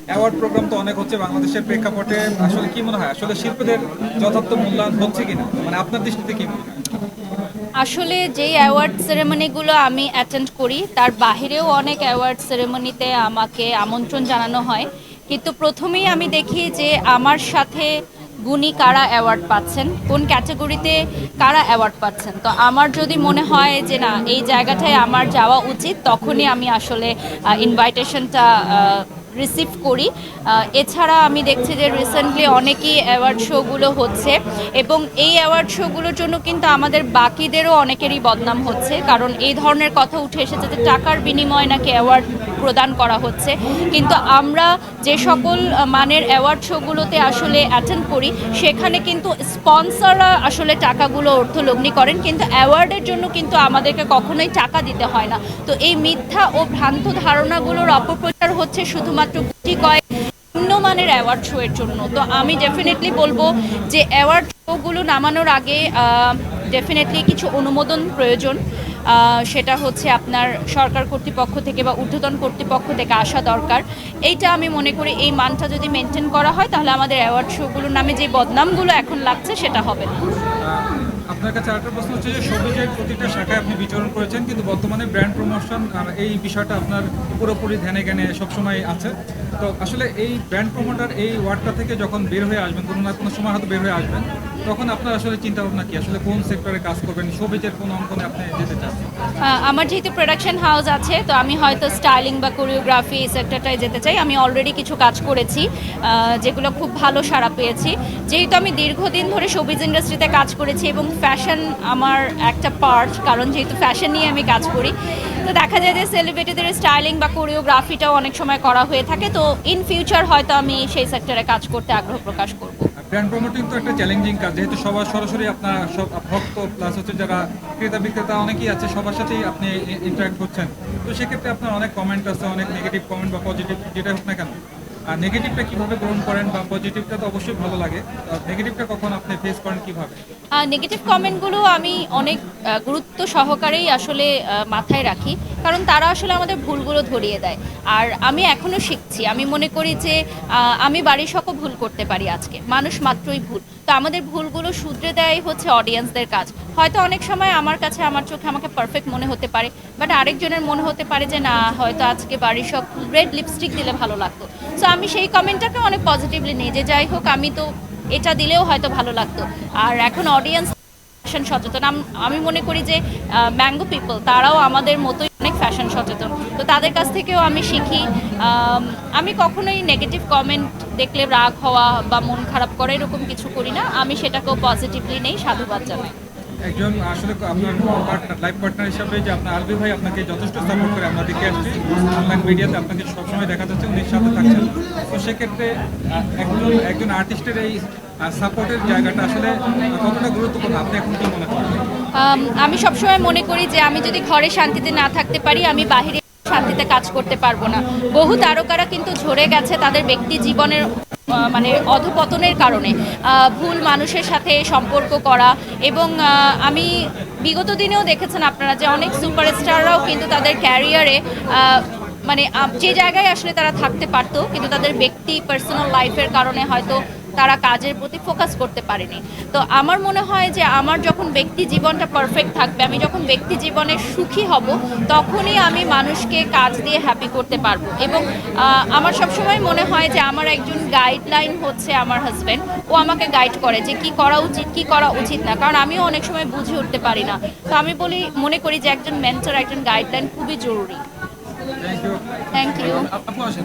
Award programme তো অনেক হচ্ছে বাংলাদেশের প্রেক্ষাপটে, আসলে কি মনে হয় আসলে শিল্পীদের যথার্থ মূল্যায়ন হচ্ছে কিনা, মানে আপনার দৃষ্টিতে কি মনে হয়? আসলে যেই অ্যাওয়ার্ড সেরেমনিগুলো আমি অ্যাটেন্ড করি তার বাহিরেও অনেক অ্যাওয়ার্ড সেরেমনিতে আমাকে আমন্ত্রণ জানানো হয়, কিন্তু প্রথমেই আমি দেখি যে আমার সাথে গুণী কারা অ্যাওয়ার্ড পাচ্ছেন, কোন ক্যাটাগরিতে কারা অ্যাওয়ার্ড পাচ্ছেন। তো আমার যদি মনে হয় যে না এই জায়গাটায় আমার যাওয়া উচিত, তখনই আমি আসলে ইনভাইটেশনটা রিসিভ করি। এছাড়া আমি দেখছি যে রিসেন্টলি অনেকই অ্যাওয়ার্ড শোগুলো হচ্ছে, এবং এই অ্যাওয়ার্ড শোগুলোর জন্য কিন্তু আমাদের বাকিদেরও অনেকেরই বদনাম হচ্ছে, কারণ এই ধরনের কথা উঠে এসেছে যে টাকার বিনিময়ে নাকি অ্যাওয়ার্ড প্রদান করা হচ্ছে। কিন্তু আমরা যে সকল মানের অ্যাওয়ার্ড শোগুলোতে আসলে অ্যাটেন্ড করি, সেখানে কিন্তু স্পন্সররা আসলে টাকাগুলো অর্থলগ্নি করেন, কিন্তু অ্যাওয়ার্ডের জন্য কিন্তু আমাদেরকে কখনোই টাকা দিতে হয় না। তো এই মিথ্যা ও ভ্রান্ত ধারণাগুলোর অপপ্রচার হচ্ছে শুধুমাত্র গুটি কয়েক নিম্নমানের অ্যাওয়ার্ড শো এর জন্য। তো আমি ডেফিনেটলি বলবো যে অ্যাওয়ার্ড শোগুলো নামানোর আগে ডেফিনেটলি কিছু অনুমোদন প্রয়োজন। সেটা হচ্ছে আপনার সরকার কর্তৃপক্ষ থেকে বা ঊর্ধ্বতন কর্তৃপক্ষ থেকে আসা দরকার। এইটা আমি মনে করি এই মানটা যদি মেনটেন করা হয়, তাহলে আমাদের অ্যাওয়ার্ড শোগুলোর নামে যে বদনামগুলো এখন লাগছে সেটা হবে না। আপনার কাছে আরেকটা প্রশ্ন হচ্ছে যে সবুজের প্রতিটা শাখায় আপনি বিচরণ করেছেন, কিন্তু বর্তমানে ব্র্যান্ড প্রমোশন এই বিষয়টা আপনার পুরোপুরি ধ্যানে জ্ঞানে সবসময় আছে। তো আসলে এই ব্র্যান্ড প্রমোটার এই ওয়ার্ডটা থেকে যখন বের হয়ে আসবেন, কোনো না কোনো সময় হয়তো বের হয়ে আসবেন, তখন আপনার আসলে চিন্তা ভাবনা কি, আসলে কোন সেক্টরে কাজ করবেন, সবুজের কোন অঙ্কনে আপনি যেতে চান? আমার যেহেতু প্রোডাকশন হাউস আছে, তো আমি হয়তো স্টাইলিং বা কোরিওগ্রাফি এই সেক্টরটায় যেতে চাই। আমি অলরেডি কিছু কাজ করেছি যেগুলো খুব ভালো সাড়া পেয়েছি। যেহেতু আমি দীর্ঘদিন ধরে শোবিজ ইন্ডাস্ট্রিতে কাজ করেছি এবং ফ্যাশন আমার একটা পার্ট, কারণ যেহেতু ফ্যাশন নিয়ে আমি কাজ করি, তো দেখা যায় যে সেলিব্রিটিদের স্টাইলিং বা কোরিওগ্রাফিটাও অনেক সময় করা হয়ে থাকে। তো ইন ফিউচার হয়তো আমি সেই সেক্টরে কাজ করতে আগ্রহ প্রকাশ করব। ব্র্যান্ড প্রমোটিং তো একটা চ্যালেঞ্জিং কাজ, যেহেতু সবার সরাসরি আপনার সব ভক্ত প্লাস হচ্ছে যারা ক্রেতা বিক্রেতা অনেকেই আছে, সবার সাথেই আপনি ইন্টারাক্ট করছেন। তো সেক্ষেত্রে আপনার অনেক কমেন্ট আছে, অনেক নেগেটিভ কমেন্ট বা পজিটিভ যেটা হোক না কেন, আর নেগেটিভটা কিভাবে গ্রহণ করেন, বা পজিটিভটা তো অবশ্যই ভালো লাগে, নেগেটিভটা কখন আপনি ফেস করেন কিভাবে? নেগেটিভ কমেন্টগুলো আমি অনেক গুরুত্ব সহকারেই আসলে মাথায় রাখি, কারণ তারা আসলে আমাদের ভুলগুলো ধরিয়ে দেয়। আর আমি এখনও শিখছি। আমি মনে করি যে আমি বাড়ির সকল ভুল করতে পারি, আজকে মানুষ মাত্রই ভুল। তো আমাদের ভুলগুলো শুধরে দেওয়াই হচ্ছে অডিয়েন্সদের কাজ। হয়তো অনেক সময় আমার কাছে আমার চোখে আমাকে পারফেক্ট মনে হতে পারে, বাট আরেকজনের মনে হতে পারে যে না, হয়তো আজকে বাড়ির সব রেড লিপস্টিক দিলে ভালো লাগতো। সো আমি সেই কমেন্টটাকে অনেক পজিটিভলি নিই, যে যাই হোক আমি তো এটা দিলেও হয়তো ভালো লাগতো। আর এখন অডিয়েন্স ফ্যাশন সচেতন। আমি মনে করি যে ম্যাঙ্গো পিপল তারাও আমাদের মতোই অনেক ফ্যাশন সচেতন। তো তাদের কাছ থেকেও আমি শিখি। আমি কখনোই নেগেটিভ কমেন্ট দেখলে রাগ হওয়া বা মন খারাপ করা এরকম কিছু করি না। আমি সেটাকেও পজিটিভলি নেই, সাধুবাদ জানাই। একজন আসলে আপনার পার্টনার, লাইফ পার্টনার হিসাবে যে আপনার আলবি ভাই আপনাকে যথেষ্ট সাপোর্ট করে, আমরা দেখে আসছি অনলাইন মিডিয়াতে আপনাকে সবসময় দেখা যাচ্ছে উনি সাথে থাকছেন। তো সেক্ষেত্রে একজন একজন আর্টিস্টের এই সাপোর্টের জায়গাটা আসলে কতটা গুরুত্বপূর্ণ, আপনি এখন কি মনে করেন? আমি সবসময় মনে করি যে আমি যদি ঘরে শান্তিতে না থাকতে পারি, আমি বাহিরে শান্তিতে কাজ করতে পারবো না। বহু তারকারা কিন্তু ঝরে গেছে তাদের ব্যক্তি জীবনের মানে অধপতনের কারণে, ভুল মানুষের সাথে সম্পর্ক করা। এবং আমি বিগত দিনেও দেখেছেন আপনারা যে অনেক সুপারস্টাররাও কিন্তু তাদের ক্যারিয়ারে মানে যে জায়গায় আসলে তারা থাকতে পারতো, কিন্তু তাদের ব্যক্তি পার্সোনাল লাইফের কারণে হয়তো তারা কাজের প্রতি ফোকাস করতে পারেনি। তো আমার মনে হয় যে আমার যখন ব্যক্তি জীবনটা পারফেক্ট থাকবে, আমি যখন ব্যক্তি জীবনে সুখী হব, তখনই আমি মানুষকে কাজ দিয়ে হ্যাপি করতে পারবো। এবং আমার সবসময় মনে হয় যে আমার একজন গাইডলাইন হচ্ছে আমার হাজব্যান্ড। ও আমাকে গাইড করে যে কি করা উচিত কি করা উচিত না, কারণ আমিও অনেক সময় বুঝে উঠতে পারি না। তো আমি মনে করি যে একজন মেন্টর, একজন গাইডলাইন খুবই জরুরি। Thank you. Thank you. আপু আসেন।